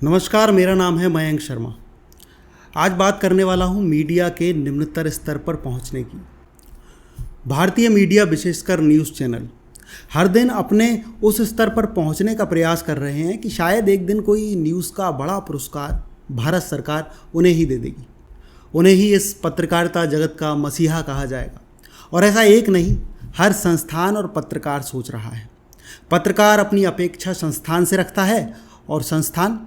नमस्कार, मेरा नाम है मयंक शर्मा। आज बात करने वाला हूँ मीडिया के निम्नतर स्तर पर पहुँचने की। भारतीय मीडिया, विशेषकर न्यूज़ चैनल, हर दिन अपने उस स्तर पर पहुँचने का प्रयास कर रहे हैं कि शायद एक दिन कोई न्यूज़ का बड़ा पुरस्कार भारत सरकार उन्हें ही दे देगी। उन्हें ही इस पत्रकारिता जगत का मसीहा कहा जाएगा। और ऐसा एक नहीं, हर संस्थान और पत्रकार सोच रहा है। पत्रकार अपनी अपेक्षा संस्थान से रखता है और संस्थान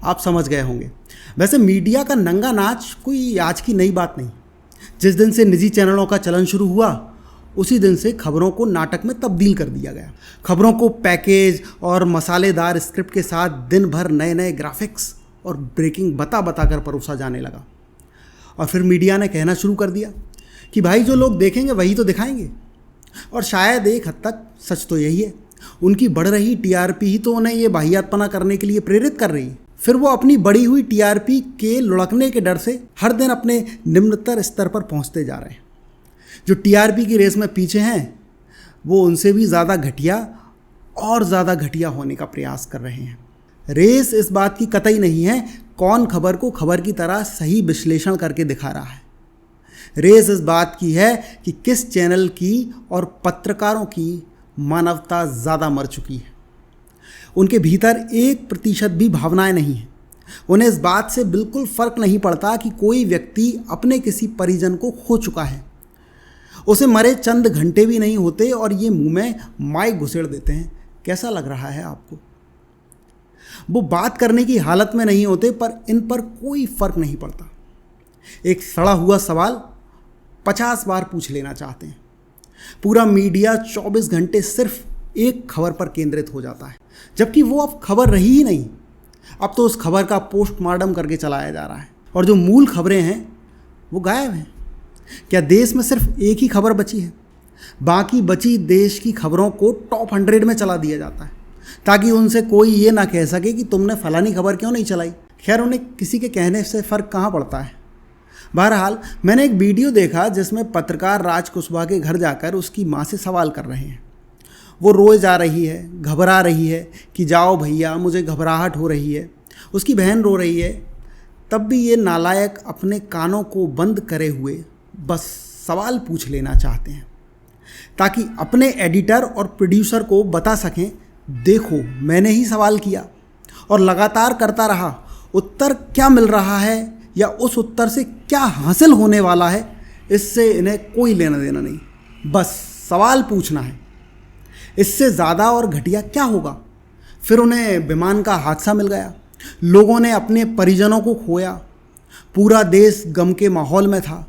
आप समझ गए होंगे। वैसे मीडिया का नंगा नाच कोई आज की नई बात नहीं। जिस दिन से निजी चैनलों का चलन शुरू हुआ, उसी दिन से खबरों को नाटक में तब्दील कर दिया गया। खबरों को पैकेज और मसालेदार स्क्रिप्ट के साथ दिन भर नए नए ग्राफिक्स और ब्रेकिंग बता कर परोसा जाने लगा। और फिर मीडिया ने कहना शुरू कर दिया कि भाई, जो लोग देखेंगे वही तो दिखाएंगे। और शायद एक हद तक सच तो यही है। उनकी बढ़ रही टीआरपी ही तो उन्हें ये वाहियातपना करने के लिए प्रेरित कर रही है। फिर वो अपनी बढ़ी हुई टीआरपी के लुढ़कने के डर से हर दिन अपने निम्नतर स्तर पर पहुंचते जा रहे हैं। जो टीआरपी की रेस में पीछे हैं, वो उनसे भी ज़्यादा घटिया और ज़्यादा घटिया होने का प्रयास कर रहे हैं। रेस इस बात की कतई नहीं है कौन खबर को खबर की तरह सही विश्लेषण करके दिखा रहा है। रेस इस बात की है कि किस चैनल की और पत्रकारों की मानवता ज़्यादा मर चुकी है। उनके भीतर 1% भी भावनाएं नहीं हैं। उन्हें इस बात से बिल्कुल फ़र्क नहीं पड़ता कि कोई व्यक्ति अपने किसी परिजन को खो चुका है। उसे मरे चंद घंटे भी नहीं होते और ये मुंह में माइक घुसेड़ देते हैं, कैसा लग रहा है आपको। वो बात करने की हालत में नहीं होते, पर इन पर कोई फ़र्क नहीं पड़ता। एक सड़ा हुआ सवाल 50 बार पूछ लेना चाहते हैं। पूरा मीडिया 24 घंटे सिर्फ एक खबर पर केंद्रित हो जाता है, जबकि वो अब खबर रही ही नहीं। अब तो उस खबर का पोस्टमार्टम करके चलाया जा रहा है और जो मूल खबरें हैं वो गायब हैं। क्या देश में सिर्फ एक ही खबर बची है? बाकी बची देश की खबरों को टॉप 100 में चला दिया जाता है, ताकि उनसे कोई ये ना कह सके कि तुमने फलानी खबर क्यों नहीं चलाई। खैर, उन्हें किसी के कहने से फ़र्क कहाँ पड़ता है। बहरहाल, मैंने एक वीडियो देखा जिसमें पत्रकार राज कुशवाहा के घर जाकर उसकी माँ से सवाल कर रहे हैं। वो रोए जा रही है, घबरा रही है कि जाओ भैया, मुझे घबराहट हो रही है। उसकी बहन रो रही है। तब भी ये नालायक अपने कानों को बंद करे हुए बस सवाल पूछ लेना चाहते हैं, ताकि अपने एडिटर और प्रोड्यूसर को बता सकें, देखो मैंने ही सवाल किया और लगातार करता रहा। उत्तर क्या मिल रहा है या उस उत्तर से क्या हासिल होने वाला है, इससे इन्हें कोई लेना देना नहीं। बस सवाल पूछना है। इससे ज़्यादा और घटिया क्या होगा। फिर उन्हें विमान का हादसा मिल गया, लोगों ने अपने परिजनों को खोया, पूरा देश गम के माहौल में था,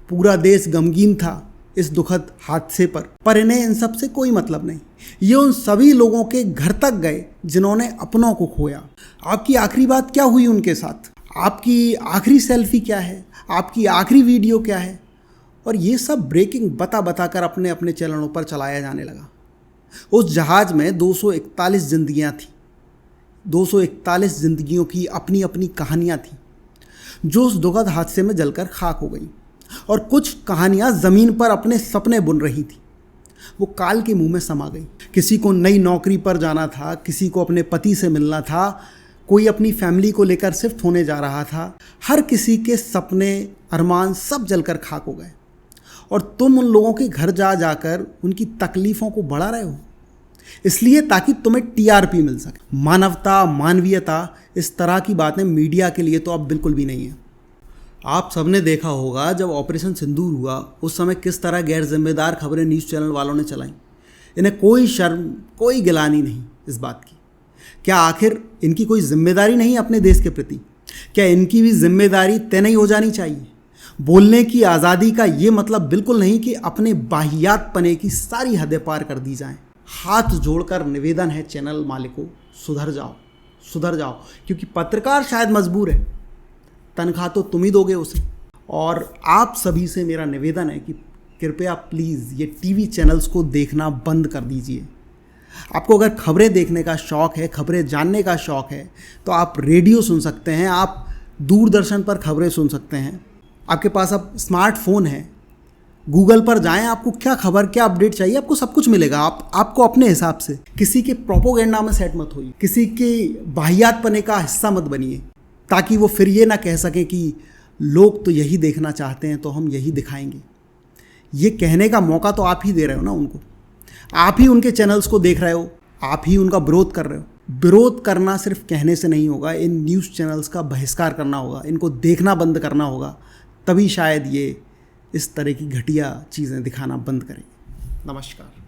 पूरा देश गमगीन था इस दुखद हादसे पर इन्हें इन सब से कोई मतलब नहीं। ये उन सभी लोगों के घर तक गए जिन्होंने अपनों को खोया। आपकी आखिरी बात क्या हुई उनके साथ? आपकी आखिरी सेल्फी क्या है? आपकी आखिरी वीडियो क्या है? और ये सब ब्रेकिंग बता कर अपने अपने चैनलों पर चलाया जाने लगा। उस जहाज़ में 241 जिंदगियाँ थीं। 241 जिंदगियों की अपनी अपनी कहानियाँ थीं, जो उस दुखद हादसे में जलकर खाक हो गई। और कुछ कहानियाँ ज़मीन पर अपने सपने बुन रही थी, वो काल के मुंह में समा गई। किसी को नई नौकरी पर जाना था, किसी को अपने पति से मिलना था, कोई अपनी फैमिली को लेकर शिफ्ट होने जा रहा था। हर किसी के सपने, अरमान सब जलकर खाक हो गए। और तुम उन लोगों के घर जाकर उनकी तकलीफ़ों को बढ़ा रहे हो, इसलिए ताकि तुम्हें टीआरपी मिल सके। मानवता, मानवीयता, इस तरह की बातें मीडिया के लिए तो अब बिल्कुल भी नहीं है। आप सबने देखा होगा जब ऑपरेशन सिंदूर हुआ, उस समय किस तरह गैर जिम्मेदार खबरें न्यूज़ चैनल वालों ने चलाई। इन्हें कोई शर्म, कोई गिलानी नहीं इस बात की। क्या आखिर इनकी कोई जिम्मेदारी नहीं अपने देश के प्रति? क्या इनकी भी जिम्मेदारी तय नहीं हो जानी चाहिए? बोलने की आज़ादी का ये मतलब बिल्कुल नहीं कि अपने बाहियातपने की सारी हदें पार कर दी जाएं। हाथ जोड़कर निवेदन है चैनल मालिकों, सुधर जाओ, सुधर जाओ। क्योंकि पत्रकार शायद मजबूर है, तनख्वाह तो तुम ही दोगे उसे। और आप सभी से मेरा निवेदन है कि कृपया प्लीज़ ये टीवी चैनल्स को देखना बंद कर दीजिए। आपको अगर खबरें देखने का शौक़ है, खबरें जानने का शौक़ है, तो आप रेडियो सुन सकते हैं, आप दूरदर्शन पर खबरें सुन सकते हैं। आपके पास अब स्मार्टफोन है, गूगल पर जाएं, आपको क्या खबर, क्या अपडेट चाहिए, आपको सब कुछ मिलेगा। आपको अपने हिसाब से, किसी के प्रोपोगेंडा में सेट मत होइए, किसी के वाहियातपने का हिस्सा मत बनिए, ताकि वो फिर ये ना कह सकें कि लोग तो यही देखना चाहते हैं तो हम यही दिखाएंगे। ये कहने का मौका तो आप ही दे रहे हो ना उनको। आप ही उनके चैनल्स को देख रहे हो, आप ही उनका विरोध कर रहे हो। विरोध करना सिर्फ कहने से नहीं होगा, इन न्यूज़ चैनल्स का बहिष्कार करना होगा, इनको देखना बंद करना होगा, तभी शायद ये इस तरह की घटिया चीज़ें दिखाना बंद करें। नमस्कार।